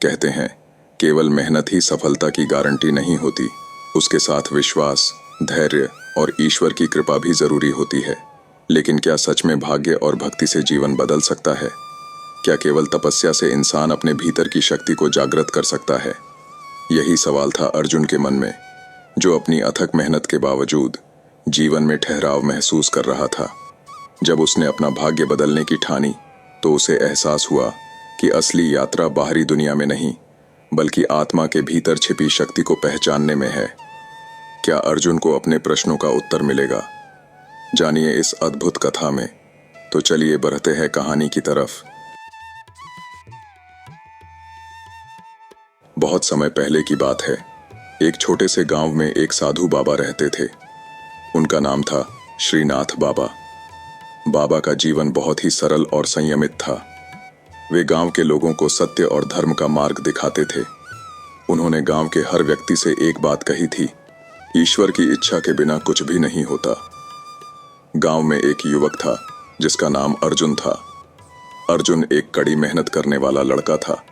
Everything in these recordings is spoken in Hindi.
कहते हैं, केवल मेहनत ही सफलता की गारंटी नहीं होती, उसके साथ विश्वास, धैर्य और ईश्वर की कृपा भी जरूरी होती है। लेकिन क्या सच में भाग्य और भक्ति से जीवन बदल सकता है? क्या केवल तपस्या से इंसान अपने भीतर की शक्ति को जागृत कर सकता है? यही सवाल था अर्जुन के मन में, जो अपनी अथक मेहनत के बावजूद जीवन में ठहराव महसूस कर रहा था। जब उसने अपना भाग्य बदलने की ठानी, तो उसे एहसास हुआ कि असली यात्रा बाहरी दुनिया में नहीं, बल्कि आत्मा के भीतर छिपी शक्ति को पहचानने में है। क्या अर्जुन को अपने प्रश्नों का उत्तर मिलेगा? जानिए इस अद्भुत कथा में। तो चलिए बढ़ते हैं कहानी की तरफ। बहुत समय पहले की बात है। एक छोटे से गांव में एक साधु बाबा रहते थे। उनका नाम था श्रीनाथ बाबा। बाबा का जीवन बहुत ही सरल और संयमित था। वे गांव के लोगों को सत्य और धर्म का मार्ग दिखाते थे। उन्होंने गांव के हर व्यक्ति से एक बात कही थी, ईश्वर की इच्छा के बिना कुछ भी नहीं होता। गांव में एक युवक था जिसका नाम अर्जुन था। अर्जुन एक कड़ी मेहनत करने वाला लड़का था,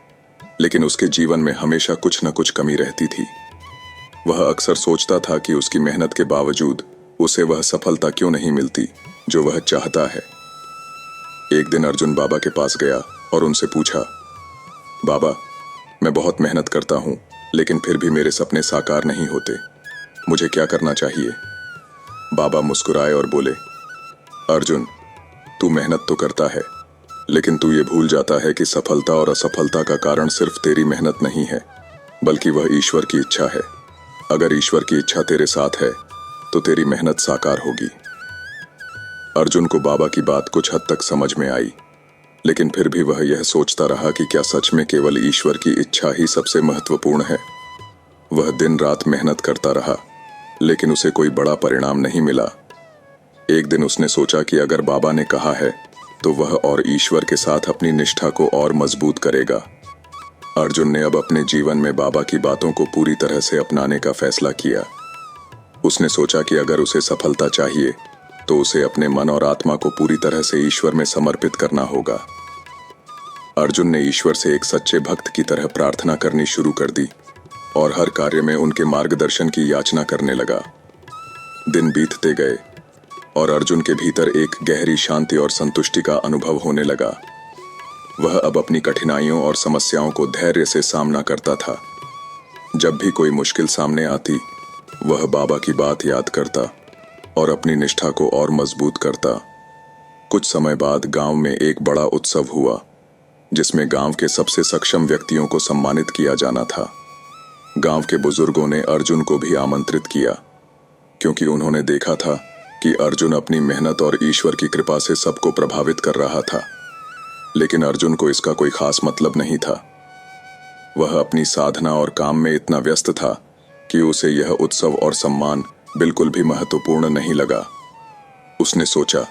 लेकिन उसके जीवन में हमेशा कुछ न कुछ कमी रहती थी। वह अक्सर सोचता था कि उसकी मेहनत के बावजूद उसे वह सफलता क्यों नहीं मिलती जो वह चाहता है। एक दिन अर्जुन बाबा के पास गया और उनसे पूछा, बाबा, मैं बहुत मेहनत करता हूं, लेकिन फिर भी मेरे सपने साकार नहीं होते। मुझे क्या करना चाहिए? बाबा मुस्कुराए और बोले, अर्जुन, तू मेहनत तो करता है, लेकिन तू ये भूल जाता है कि सफलता और असफलता का कारण सिर्फ तेरी मेहनत नहीं है, बल्कि वह ईश्वर की इच्छा है। अगर ईश्वर की इच्छा तेरे साथ है, तो तेरी मेहनत साकार होगी। अर्जुन को बाबा की बात कुछ हद तक समझ में आई, लेकिन फिर भी वह यह सोचता रहा कि क्या सच में केवल ईश्वर की इच्छा ही सबसे महत्वपूर्ण है। वह दिन रात मेहनत करता रहा, लेकिन उसे कोई बड़ा परिणाम नहीं मिला। एक दिन उसने सोचा कि अगर बाबा ने कहा है, तो वह और ईश्वर के साथ अपनी निष्ठा को और मजबूत करेगा। अर्जुन ने अब अपने जीवन में बाबा की बातों को पूरी तरह से अपनाने का फैसला किया। उसने सोचा कि अगर उसे सफलता चाहिए, तो उसे अपने मन और आत्मा को पूरी तरह से ईश्वर में समर्पित करना होगा। अर्जुन ने ईश्वर से एक सच्चे भक्त की तरह प्रार्थना करनी शुरू कर दी और हर कार्य में उनके मार्गदर्शन की याचना करने लगा। दिन बीतते गए और अर्जुन के भीतर एक गहरी शांति और संतुष्टि का अनुभव होने लगा। वह अब अपनी कठिनाइयों और समस्याओं को धैर्य से सामना करता था। जब भी कोई मुश्किल सामने आती, वह बाबा की बात याद करता और अपनी निष्ठा को और मजबूत करता। कुछ समय बाद गांव में एक बड़ा उत्सव हुआ, जिसमें गांव के सबसे सक्षम व्यक्तियों को सम्मानित किया जाना था। गांव के बुजुर्गों ने अर्जुन को भी आमंत्रित किया, क्योंकि उन्होंने देखा था कि अर्जुन अपनी मेहनत और ईश्वर की कृपा से सबको प्रभावित कर रहा था। लेकिन अर्जुन को इसका कोई खास मतलब नहीं था। वह अपनी साधना और काम में इतना व्यस्त था कि उसे यह उत्सव और सम्मान बिल्कुल भी महत्वपूर्ण नहीं लगा। उसने सोचा,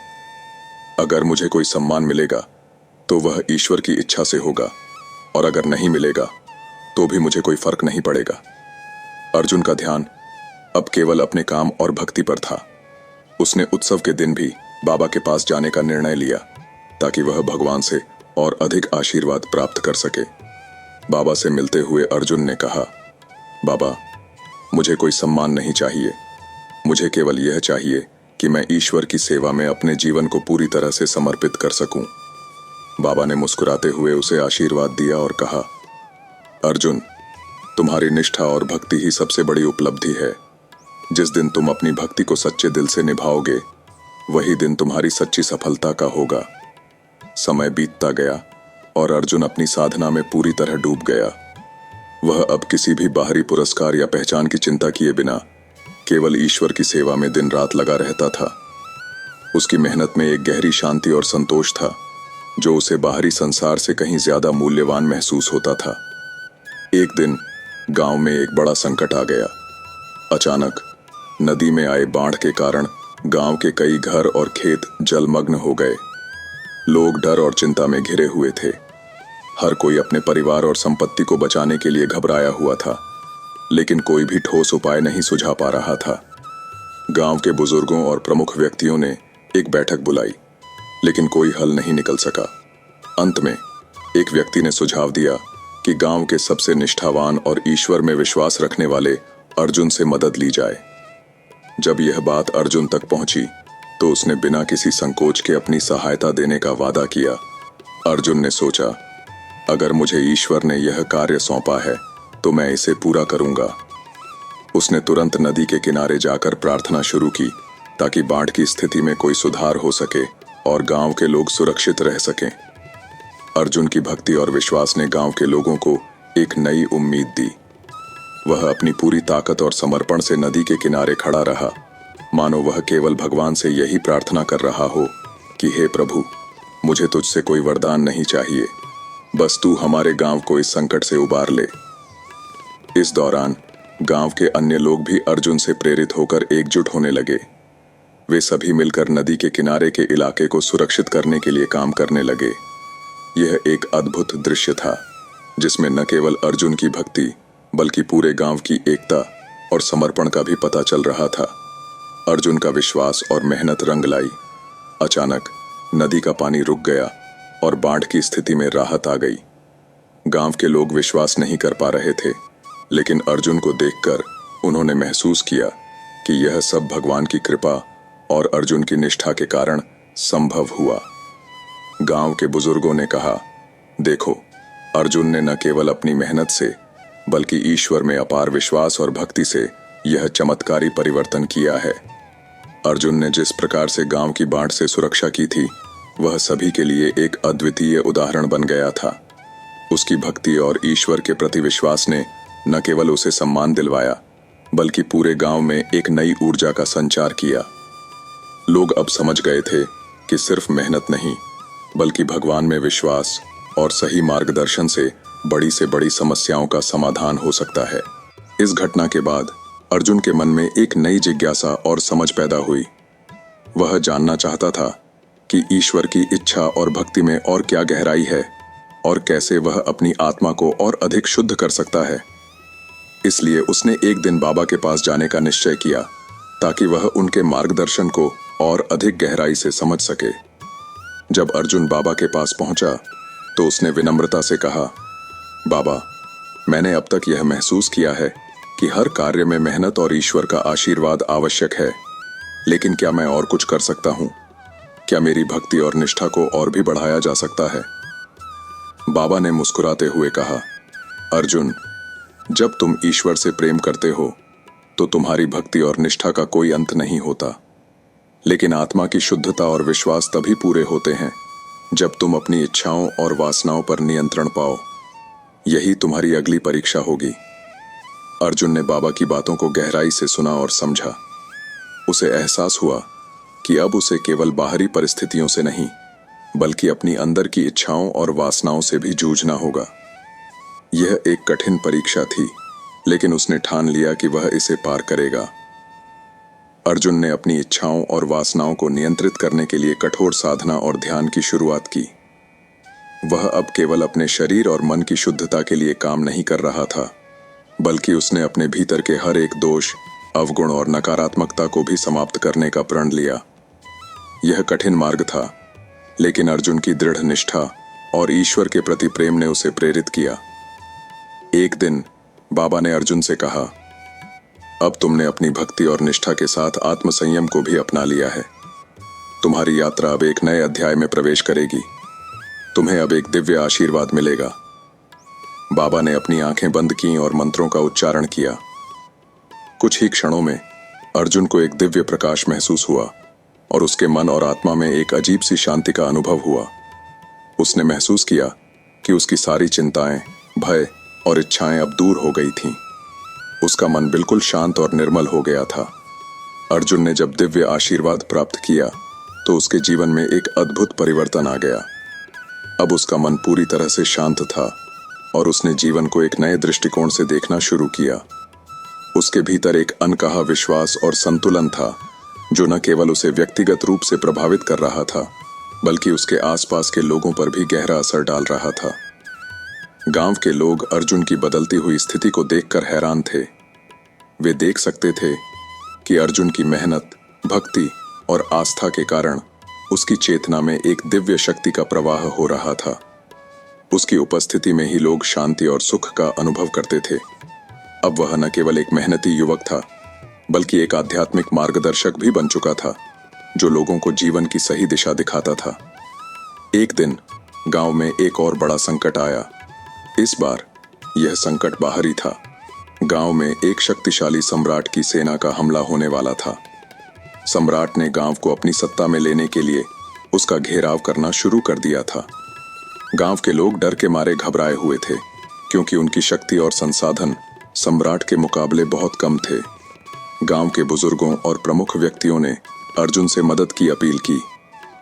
अगर मुझे कोई सम्मान मिलेगा तो वह ईश्वर की इच्छा से होगा, और अगर नहीं मिलेगा तो भी मुझे कोई फर्क नहीं पड़ेगा। अर्जुन का ध्यान अब केवल अपने काम और भक्ति पर था। उसने उत्सव के दिन भी बाबा के पास जाने का निर्णय लिया, ताकि वह भगवान से और अधिक आशीर्वाद प्राप्त कर सके। बाबा से मिलते हुए अर्जुन ने कहा, बाबा, मुझे कोई सम्मान नहीं चाहिए। मुझे केवल यह चाहिए कि मैं ईश्वर की सेवा में अपने जीवन को पूरी तरह से समर्पित कर सकूं। बाबा ने मुस्कुराते हुए उसे आशीर्वाद दिया और कहा, अर्जुन, तुम्हारी निष्ठा और भक्ति ही सबसे बड़ी उपलब्धि है। जिस दिन तुम अपनी भक्ति को सच्चे दिल से निभाओगे, वही दिन तुम्हारी सच्ची सफलता का होगा। समय बीतता गया और अर्जुन अपनी साधना में पूरी तरह डूब गया। वह अब किसी भी बाहरी पुरस्कार या पहचान की चिंता किए बिना केवल ईश्वर की सेवा में दिन रात लगा रहता था। उसकी मेहनत में एक गहरी शांति और संतोष था, जो उसे बाहरी संसार से कहीं ज्यादा मूल्यवान महसूस होता था। एक दिन गांव में एक बड़ा संकट आ गया। अचानक नदी में आए बाढ़ के कारण गांव के कई घर और खेत जलमग्न हो गए। लोग डर और चिंता में घिरे हुए थे। हर कोई अपने परिवार और संपत्ति को बचाने के लिए घबराया हुआ था, लेकिन कोई भी ठोस उपाय नहीं सुझा पा रहा था। गांव के बुजुर्गों और प्रमुख व्यक्तियों ने एक बैठक बुलाई, लेकिन कोई हल नहीं निकल सका। अंत में एक व्यक्ति ने सुझाव दिया कि कि गांव के सबसे निष्ठावान और ईश्वर में विश्वास रखने वाले अर्जुन से मदद ली जाए। जब यह बात अर्जुन तक पहुंची तो उसने बिना किसी संकोच के अपनी सहायता देने का वादा किया। अर्जुन ने सोचा, अगर मुझे ईश्वर ने यह कार्य सौंपा है तो मैं इसे पूरा करूंगा। उसने तुरंत नदी के किनारे जाकर प्रार्थना शुरू की ताकि बाढ़ की स्थिति में कोई सुधार हो सके और गांव के लोग सुरक्षित रह सकें। अर्जुन की भक्ति और विश्वास ने गांव के लोगों को एक नई उम्मीद दी। वह अपनी पूरी ताकत और समर्पण से नदी के किनारे खड़ा रहा, मानो वह केवल भगवान से यही प्रार्थना कर रहा हो कि हे प्रभु, मुझे तुझसे कोई वरदान नहीं चाहिए, बस तू हमारे गांव को इस संकट से उबार ले। इस दौरान गांव के अन्य लोग भी अर्जुन से प्रेरित होकर एकजुट होने लगे। वे सभी मिलकर नदी के किनारे के इलाके को सुरक्षित करने के लिए काम करने लगे। यह एक अद्भुत दृश्य था जिसमें न केवल अर्जुन की भक्ति बल्कि पूरे गांव की एकता और समर्पण का भी पता चल रहा था। अर्जुन का विश्वास और मेहनत रंग लाई। अचानक नदी का पानी रुक गया और बाढ़ की स्थिति में राहत आ गई। गांव के लोग विश्वास नहीं कर पा रहे थे, लेकिन अर्जुन को देखकर उन्होंने महसूस किया कि यह सब भगवान की कृपा और अर्जुन की निष्ठा के कारण संभव हुआ। गांव के बुजुर्गों ने कहा, देखो, अर्जुन ने न केवल अपनी मेहनत से बल्कि ईश्वर में अपार विश्वास और भक्ति से यह चमत्कारी परिवर्तन किया है। अर्जुन ने जिस प्रकार से गांव की बाढ़ से सुरक्षा की थी, वह सभी के लिए एक अद्वितीय उदाहरण बन गया था। उसकी भक्ति और ईश्वर के प्रति विश्वास ने न केवल उसे सम्मान दिलवाया, बल्कि पूरे गांव में एक नई ऊर्जा का संचार किया। लोग अब समझ गए थे कि सिर्फ मेहनत नहीं, बल्कि भगवान में विश्वास और सही मार्गदर्शन से बड़ी समस्याओं का समाधान हो सकता है। इस घटना के बाद अर्जुन के मन में एक नई जिज्ञासा और समझ पैदा हुई। वह जानना चाहता था कि ईश्वर की इच्छा और भक्ति में और क्या गहराई है और कैसे वह अपनी आत्मा को और अधिक शुद्ध कर सकता है। इसलिए उसने एक दिन बाबा के पास जाने का निश्चय किया ताकि वह उनके मार्गदर्शन को और अधिक गहराई से समझ सके। जब अर्जुन बाबा के पास पहुंचा तो उसने विनम्रता से कहा, बाबा, मैंने अब तक यह महसूस किया है कि हर कार्य में मेहनत और ईश्वर का आशीर्वाद आवश्यक है, लेकिन क्या मैं और कुछ कर सकता हूँ? क्या मेरी भक्ति और निष्ठा को और भी बढ़ाया जा सकता है? बाबा ने मुस्कुराते हुए कहा, अर्जुन, जब तुम ईश्वर से प्रेम करते हो तो तुम्हारी भक्ति और निष्ठा का कोई अंत नहीं होता, लेकिन आत्मा की शुद्धता और विश्वास तभी पूरे होते हैं जब तुम अपनी इच्छाओं और वासनाओं पर नियंत्रण पाओ। यही तुम्हारी अगली परीक्षा होगी। अर्जुन ने बाबा की बातों को गहराई से सुना और समझा। उसे एहसास हुआ कि अब उसे केवल बाहरी परिस्थितियों से नहीं, बल्कि अपनी अंदर की इच्छाओं और वासनाओं से भी जूझना होगा। यह एक कठिन परीक्षा थी, लेकिन उसने ठान लिया कि वह इसे पार करेगा। अर्जुन ने अपनी इच्छाओं और वासनाओं को नियंत्रित करने के लिए कठोर साधना और ध्यान की शुरुआत की। वह अब केवल अपने शरीर और मन की शुद्धता के लिए काम नहीं कर रहा था, बल्कि उसने अपने भीतर के हर एक दोष, अवगुण और नकारात्मकता को भी समाप्त करने का प्रण लिया। यह कठिन मार्ग था, लेकिन अर्जुन की दृढ़ निष्ठा और ईश्वर के प्रति प्रेम ने उसे प्रेरित किया। एक दिन बाबा ने अर्जुन से कहा, अब तुमने अपनी भक्ति और निष्ठा के साथ आत्मसंयम को भी अपना लिया है। तुम्हारी यात्रा अब एक नए अध्याय में प्रवेश करेगी। तुम्हें अब एक दिव्य आशीर्वाद मिलेगा। बाबा ने अपनी आंखें बंद की और मंत्रों का उच्चारण किया। कुछ ही क्षणों में अर्जुन को एक दिव्य प्रकाश महसूस हुआ और उसके मन और आत्मा में एक अजीब सी शांति का अनुभव हुआ। उसने महसूस किया कि उसकी सारी चिंताएं, भय और इच्छाएं अब दूर हो गई थीं। उसका मन बिल्कुल शांत और निर्मल हो गया था। अर्जुन ने जब दिव्य आशीर्वाद प्राप्त किया तो उसके जीवन में एक अद्भुत परिवर्तन आ गया। अब उसका मन पूरी तरह से शांत था और उसने जीवन को एक नए दृष्टिकोण से देखना शुरू किया। उसके भीतर एक अनकहा विश्वास और संतुलन था, जो न केवल उसे व्यक्तिगत रूप से प्रभावित कर रहा था, बल्कि उसके आसपास के लोगों पर भी गहरा असर डाल रहा था। गांव के लोग अर्जुन की बदलती हुई स्थिति को देखकर हैरान थे। वे देख सकते थे कि अर्जुन की मेहनत, भक्ति और आस्था के कारण उसकी चेतना में एक दिव्य शक्ति का प्रवाह हो रहा था। उसकी उपस्थिति में ही लोग शांति और सुख का अनुभव करते थे। अब वह न केवल एक मेहनती युवक था, बल्कि एक आध्यात्मिक मार्गदर्शक भी बन चुका था, जो लोगों को जीवन की सही दिशा दिखाता था। एक दिन गांव में एक और बड़ा संकट आया। इस बार यह संकट बाहरी था। गांव में एक शक्तिशाली सम्राट की सेना का हमला होने वाला था। सम्राट ने गांव को अपनी सत्ता में लेने के लिए उसका घेराव करना शुरू कर दिया था। गांव के लोग डर के मारे घबराए हुए थे, क्योंकि उनकी शक्ति और संसाधन सम्राट के मुकाबले बहुत कम थे। गांव के बुजुर्गों और प्रमुख व्यक्तियों ने अर्जुन से मदद की अपील की।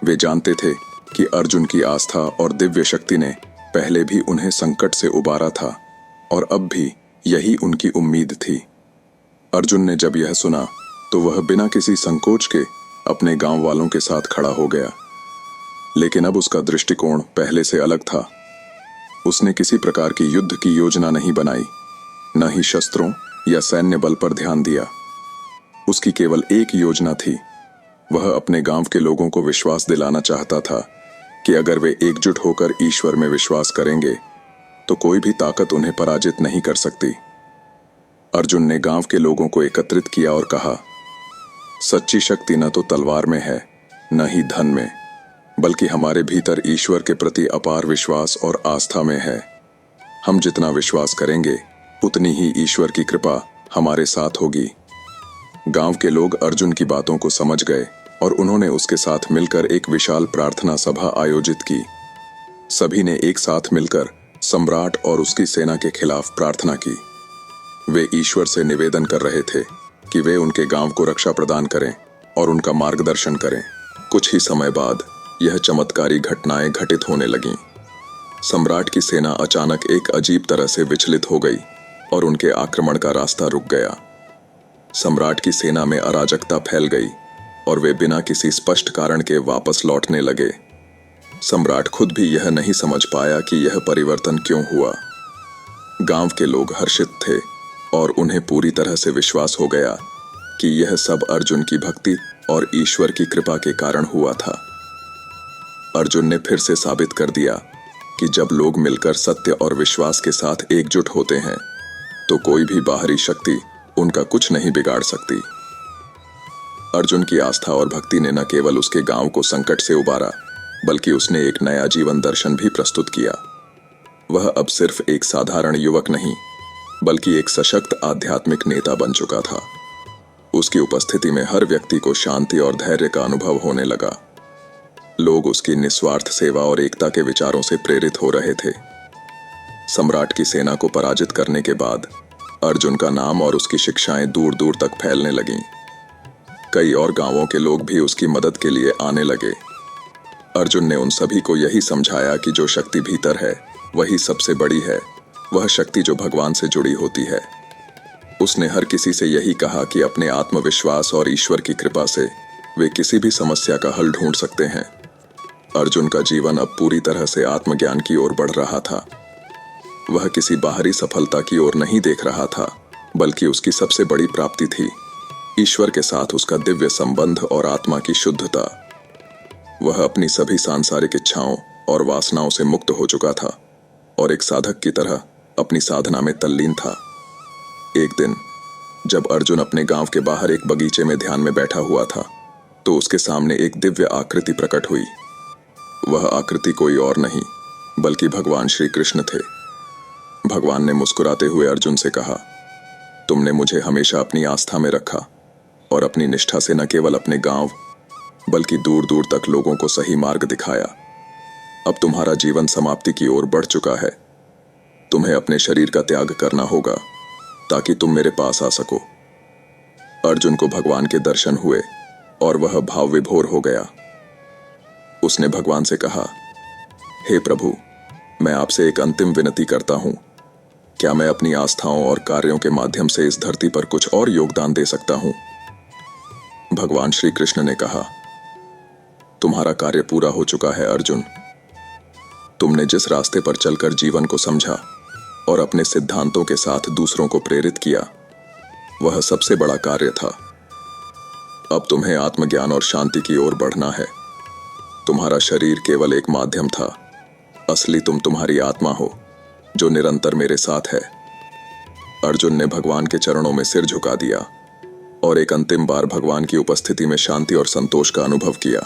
वे जानते थे कि अर्जुन की आस्था और दिव्य शक्ति ने पहले भी उन्हें संकट से उबारा था, और अब भी यही उनकी उम्मीद थी। अर्जुन ने जब यह सुना तो वह बिना किसी संकोच के अपने गांव वालों के साथ खड़ा हो गया। लेकिन अब उसका दृष्टिकोण पहले से अलग था। उसने किसी प्रकार की युद्ध की योजना नहीं बनाई, न ही शस्त्रों या सैन्य बल पर ध्यान दिया। उसकी केवल एक योजना थी। वह अपने गांव के लोगों को विश्वास दिलाना चाहता था कि अगर वे एकजुट होकर ईश्वर में विश्वास करेंगे तो कोई भी ताकत उन्हें पराजित नहीं कर सकती। अर्जुन ने गांव के लोगों को एकत्रित किया और कहा, सच्ची शक्ति न तो तलवार में है, न ही धन में, बल्कि हमारे भीतर ईश्वर के प्रति अपार विश्वास और आस्था में है। हम जितना विश्वास करेंगे उतनी ही ईश्वर की कृपा हमारे साथ होगी। गांव के लोग अर्जुन की बातों को समझ गए और उन्होंने उसके साथ मिलकर एक विशाल प्रार्थना सभा आयोजित की। सभी ने एक साथ मिलकर सम्राट और उसकी सेना के खिलाफ प्रार्थना की। वे ईश्वर से निवेदन कर रहे थे कि वे उनके गांव को रक्षा प्रदान करें और उनका मार्गदर्शन करें। कुछ ही समय बाद यह चमत्कारी घटनाएं घटित होने लगीं। सम्राट की सेना अचानक एक अजीब तरह से विचलित हो गई और उनके आक्रमण का रास्ता रुक गया। सम्राट की सेना में अराजकता फैल गई और वे बिना किसी स्पष्ट कारण के वापस लौटने लगे। सम्राट खुद भी यह नहीं समझ पाया कि यह परिवर्तन क्यों हुआ। गांव के लोग हर्षित थे और उन्हें पूरी तरह से विश्वास हो गया कि यह सब अर्जुन की भक्ति और ईश्वर की कृपा के कारण हुआ था। अर्जुन ने फिर से साबित कर दिया कि जब लोग मिलकर सत्य और विश्वास के साथ एकजुट होते हैं तो कोई भी बाहरी शक्ति उनका कुछ नहीं बिगाड़ सकती। अर्जुन की आस्था और भक्ति ने न केवल उसके गांव को संकट से उबारा, बल्कि उसने एक नया जीवन दर्शन भी प्रस्तुत किया। वह अब सिर्फ एक साधारण युवक नहीं, बल्कि एक सशक्त आध्यात्मिक नेता बन चुका था। उसकी उपस्थिति में हर व्यक्ति को शांति और धैर्य का अनुभव होने लगा। लोग उसकी निस्वार्थ सेवा और एकता के विचारों से प्रेरित हो रहे थे। सम्राट की सेना को पराजित करने के बाद अर्जुन का नाम और उसकी शिक्षाएं दूर दूर तक फैलने लगीं। कई और गांवों के लोग भी उसकी मदद के लिए आने लगे। अर्जुन ने उन सभी को यही समझाया कि जो शक्ति भीतर है वही सबसे बड़ी है, वह शक्ति जो भगवान से जुड़ी होती है। उसने हर किसी से यही कहा कि अपने आत्मविश्वास और ईश्वर की कृपा से वे किसी भी समस्या का हल ढूंढ सकते हैं। अर्जुन का जीवन अब पूरी तरह से आत्मज्ञान की ओर बढ़ रहा था। वह किसी बाहरी सफलता की ओर नहीं देख रहा था, बल्कि उसकी सबसे बड़ी प्राप्ति थी ईश्वर के साथ उसका दिव्य संबंध और आत्मा की शुद्धता। वह अपनी सभी सांसारिक इच्छाओं और वासनाओं से मुक्त हो चुका था और एक साधक की तरह अपनी साधना में तल्लीन था। एक दिन जब अर्जुन अपने गांव के बाहर एक बगीचे में ध्यान में बैठा हुआ था, तो उसके सामने एक दिव्य आकृति प्रकट हुई। वह आकृति कोई और नहीं बल्कि भगवान श्री कृष्ण थे। भगवान ने मुस्कुराते हुए अर्जुन से कहा, तुमने मुझे हमेशा अपनी आस्था में रखा और अपनी निष्ठा से न केवल अपने गांव बल्कि दूर दूर तक लोगों को सही मार्ग दिखाया। अब तुम्हारा जीवन समाप्ति की ओर बढ़ चुका है। तुम्हें अपने शरीर का त्याग करना होगा ताकि तुम मेरे पास आ सको। अर्जुन को भगवान के दर्शन हुए और वह भाव विभोर हो गया। उसने भगवान से कहा, हे प्रभु, मैं आपसे एक अंतिम विनती करता हूं। क्या मैं अपनी आस्थाओं और कार्यों के माध्यम से इस धरती पर कुछ और योगदान दे सकता हूं? भगवान श्री कृष्ण ने कहा, तुम्हारा कार्य पूरा हो चुका है अर्जुन। तुमने जिस रास्ते पर चलकर जीवन को समझा और अपने सिद्धांतों के साथ दूसरों को प्रेरित किया, वह सबसे बड़ा कार्य था। अब तुम्हें आत्मज्ञान और शांति की ओर बढ़ना है। तुम्हारा शरीर केवल एक माध्यम था, असली तुम तुम्हारी आत्मा हो जो निरंतर मेरे साथ है। अर्जुन ने भगवान के चरणों में सिर झुका दिया और एक अंतिम बार भगवान की उपस्थिति में शांति और संतोष का अनुभव किया।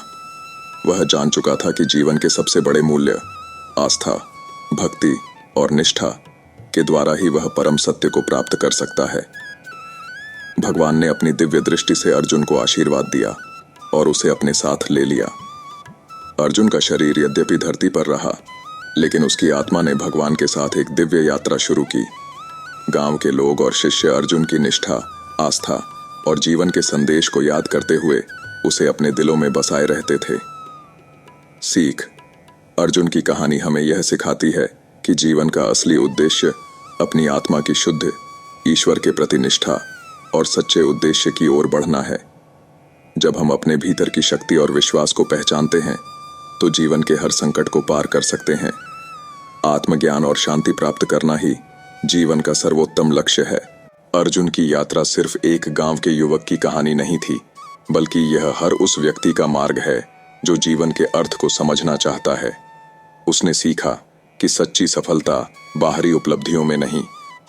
वह जान चुका था कि जीवन के सबसे बड़े मूल्य आस्था, भक्ति और निष्ठा के द्वारा ही वह परम सत्य को प्राप्त कर सकता है। भगवान ने अपनी दिव्य दृष्टि से अर्जुन को आशीर्वाद दिया और उसे अपने साथ ले लिया। अर्जुन का शरीर यद्यपि धरती पर रहा, लेकिन उसकी आत्मा ने भगवान के साथ एक दिव्य यात्रा शुरू की। गांव के लोग और शिष्य अर्जुन की निष्ठा, आस्था और जीवन के संदेश को याद करते हुए उसे अपने दिलों में बसाए रहते थे। सीख: अर्जुन की कहानी हमें यह सिखाती है कि जीवन का असली उद्देश्य अपनी आत्मा की शुद्ध, ईश्वर के प्रति निष्ठा और सच्चे उद्देश्य की ओर बढ़ना है। जब हम अपने भीतर की शक्ति और विश्वास को पहचानते हैं तो जीवन के हर संकट को पार कर सकते हैं। आत्मज्ञान और शांति प्राप्त करना ही जीवन का सर्वोत्तम लक्ष्य है। अर्जुन की यात्रा सिर्फ एक गांव के युवक की कहानी नहीं थी, बल्कि यह हर उस व्यक्ति का मार्ग है जो जीवन के अर्थ को समझना चाहता है। उसने सीखा कि सच्ची सफलता बाहरी उपलब्धियों में नहीं,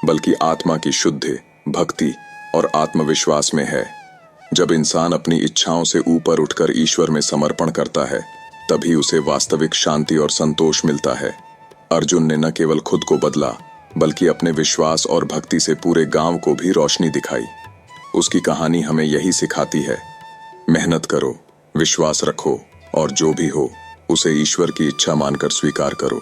बल्कि आत्मा की शुद्ध, भक्ति और आत्मविश्वास में है। जब इंसान अपनी इच्छाओं से ऊपर उठकर ईश्वर में समर्पण करता है, तभी उसे वास्तविक शांति और संतोष मिलता है। अर्जुन ने न केवल खुद को बदला, बल्कि अपने विश्वास और भक्ति से पूरे गांव को भी रोशनी दिखाई। उसकी कहानी हमें यही सिखाती है, मेहनत करो, विश्वास रखो और जो भी हो उसे ईश्वर की इच्छा मानकर स्वीकार करो।